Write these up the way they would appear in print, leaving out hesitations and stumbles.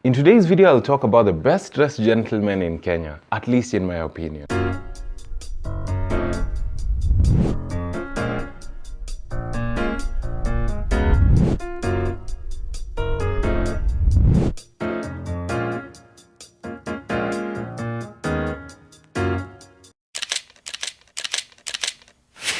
In today's video, I'll talk about the best dressed gentlemen in Kenya, at least in my opinion.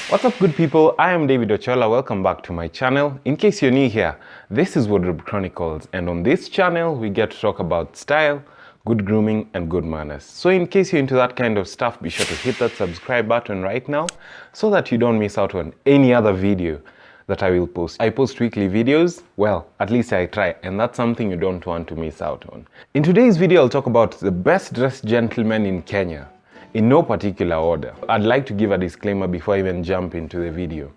What's up, good people? I am David Ochola. Welcome back to my channel. In case you're new here, this is Wardrobe Chronicles, and on this channel we get to talk about style, good grooming and good manners. So in case you're into that kind of stuff, be sure to hit that subscribe button right now so that you don't miss out on any other video that I will post. I post weekly videos, well, at least I try, and that's something you don't want to miss out on. In today's video, I'll talk about the best dressed gentlemen in Kenya. In no particular order. I'd like to give a disclaimer before I even jump into the video.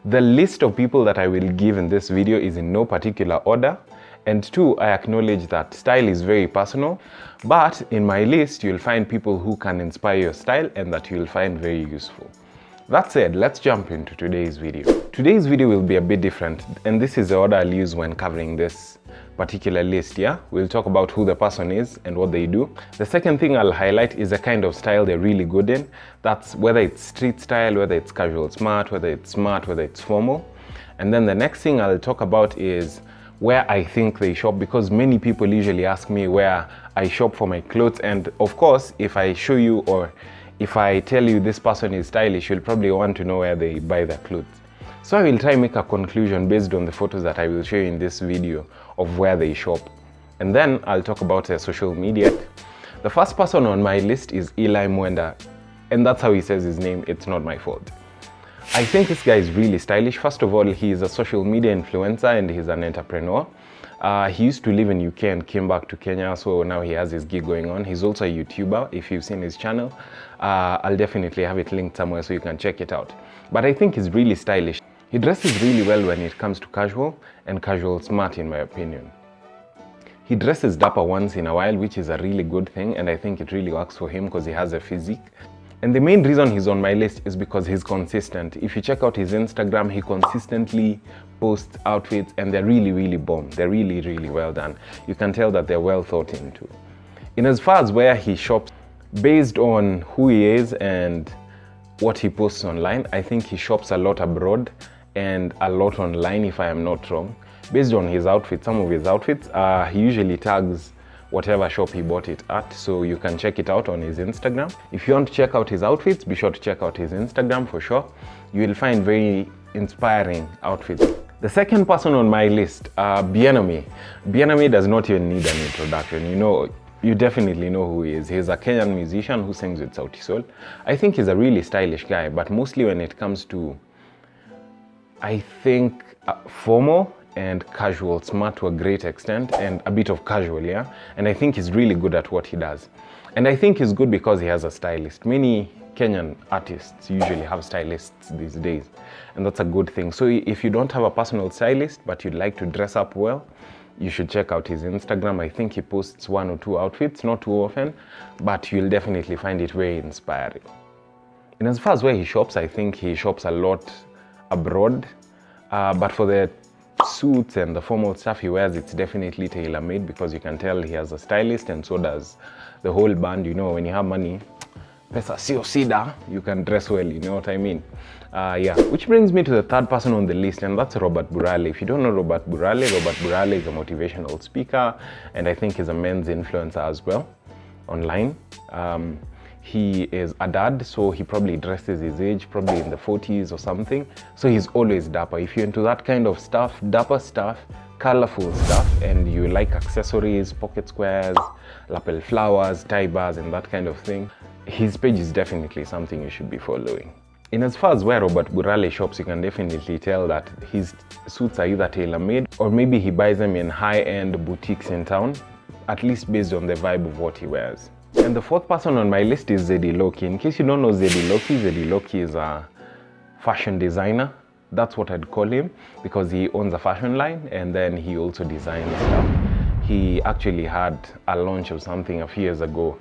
The list of people that I will give in this video is in no particular order. And two, I acknowledge that style is very personal, but in my list, you'll find people who can inspire your style and that you'll find very useful. That said, let's jump into today's video. Today's video will be a bit different, and this is the order I'll use when covering this particular list. We'll talk about who the person is and what they do. The second thing I'll highlight is the kind of style they're really good in. That's whether it's street style, whether it's casual smart, whether it's formal. And then the next thing I'll talk about is where I think they shop, because many people usually ask me where I shop for my clothes, and of course if I show you or if I tell you this person is stylish, you'll probably want to know where they buy their clothes. So I will try and make a conclusion based on the photos that I will show you in this video of where they shop. And then I'll talk about their social media. The first person on my list is Eli Mwenda, and that's how he says his name. It's not my fault. I think this guy is really stylish. First of all, he is a social media influencer and he's an entrepreneur. He used to live in UK and came back to Kenya, so now he has his gig going on. He's also a YouTuber. If you've seen his channel, I'll definitely have it linked somewhere so you can check it out. But I think he's really stylish. He dresses really well when it comes to casual and casual smart, in my opinion. He dresses dapper once in a while, which is a really good thing, and I think it really works for him because he has a physique. And the main reason he's on my list is because he's consistent. If you check out his Instagram, he consistently posts outfits and they're really bomb. They're really well done. You can tell that they're well thought into. In as far as where he shops, based on who he is and what he posts online, I think he shops a lot abroad and a lot online, if I am not wrong. Based on his outfits, some of his outfits, he usually tags whatever shop he bought it at, so you can check it out on his Instagram. If you want to check out his outfits, be sure to check out his Instagram for sure. You will find very inspiring outfits. The second person on my list, Bien of Sauti Sol. Bien of Sauti Sol does not even need an introduction. You definitely know who he is. He's a Kenyan musician who sings with Sauti Sol. I think he's a really stylish guy, but mostly when it comes to, I think, formal and casual smart to a great extent, and a bit of casual, and I think he's really good at what he does. And I think he's good because he has a stylist. Many Kenyan artists usually have stylists these days, and that's a good thing. So if you don't have a personal stylist but you'd like to dress up well, you should check out his Instagram. I think he posts 1 or 2 outfits, not too often, but you'll definitely find it very inspiring. And as far as where he shops, I think he shops a lot abroad, but for the suits and the formal stuff he wears, it's definitely tailor-made, because you can tell he has a stylist, and so does the whole band. When you have money, pesa sio sida, you can dress well, you know what I mean? Which brings me to the third person on the list, and that's Robert Burale. If you don't know Robert Burale is a motivational speaker, and I think he's a men's influencer as well online. He is a dad, so he probably dresses his age, probably in the 40s or something. So he's always dapper. If you're into that kind of stuff, dapper stuff, colorful stuff, and you like accessories, pocket squares, lapel flowers, tie bars, and that kind of thing, his page is definitely something you should be following. In as far as where Robert Burale shops, you can definitely tell that his suits are either tailor-made or maybe he buys them in high-end boutiques in town, at least based on the vibe of what he wears. And the fourth person on my list is Zeddy Loki. In case you don't know Zeddy Loki is a fashion designer. That's what I'd call him, because he owns a fashion line and then he also designs stuff. He actually had a launch of something a few years ago.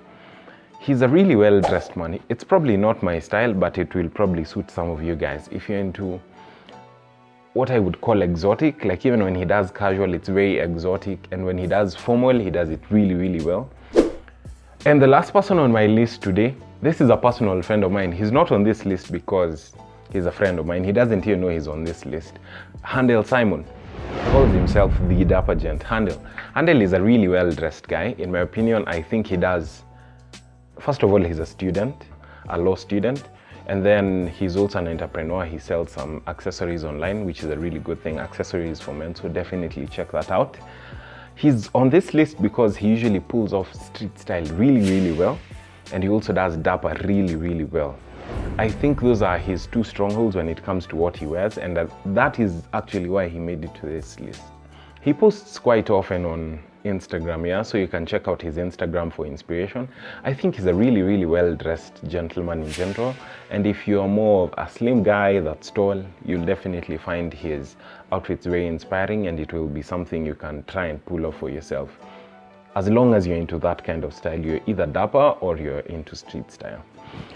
He's a really well-dressed man. It's probably not my style, but it will probably suit some of you guys. If you're into what I would call exotic. Like even when he does casual, it's very exotic, and when he does formal, he does it really, really well. And the last person on my list today, this is a personal friend of mine. He's not on this list because he's a friend of mine. He doesn't even know he's on this list. Handel Simon calls himself the Dapper Gent. Handel is a really well-dressed guy. In my opinion, I think he does, first of all, he's a student, a law student, and then he's also an entrepreneur. He sells some accessories online, which is a really good thing, accessories for men, so definitely check that out. He's on this list because he usually pulls off street style really, really well, and he also does dapper really, really well. I think those are his two strongholds when it comes to what he wears, and that is actually why he made it to this list. He posts quite often on Instagram, yeah, so you can check out his Instagram for inspiration. I think he's a really, really well-dressed gentleman in general, and if you're more of a slim guy that's tall, you'll definitely find his outfits very inspiring, and it will be something you can try and pull off for yourself. As long as you're into that kind of style, you're either dapper or you're into street style.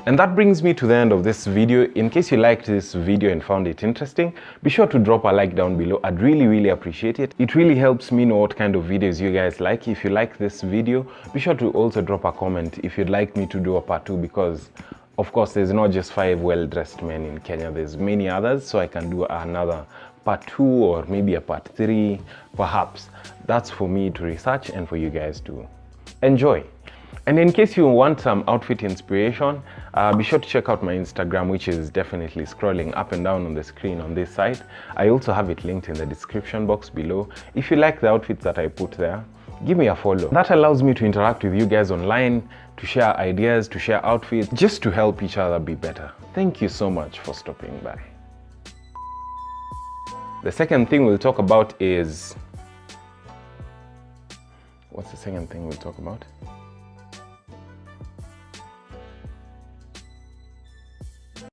And that brings me to the end of this video. In case you liked this video and found it interesting, be sure to drop a like down below. I'd really, really appreciate it. It really helps me know what kind of videos you guys like. If you like this video, be sure to also drop a comment if you'd like me to do a part 2, because of course there's not just 5 well-dressed men in Kenya, there's many others, so I can do another part 2 or maybe a part 3 perhaps. That's for me to research and for you guys to enjoy. And in case you want some outfit inspiration, be sure to check out my Instagram, which is definitely scrolling up and down on the screen on this side. I also have it linked in the description box below. If you like the outfits that I put there, give me a follow. That allows me to interact with you guys online, to share ideas, to share outfits, just to help each other be better. Thank you so much for stopping by. The second thing we'll talk about is... What's the second thing we'll talk about?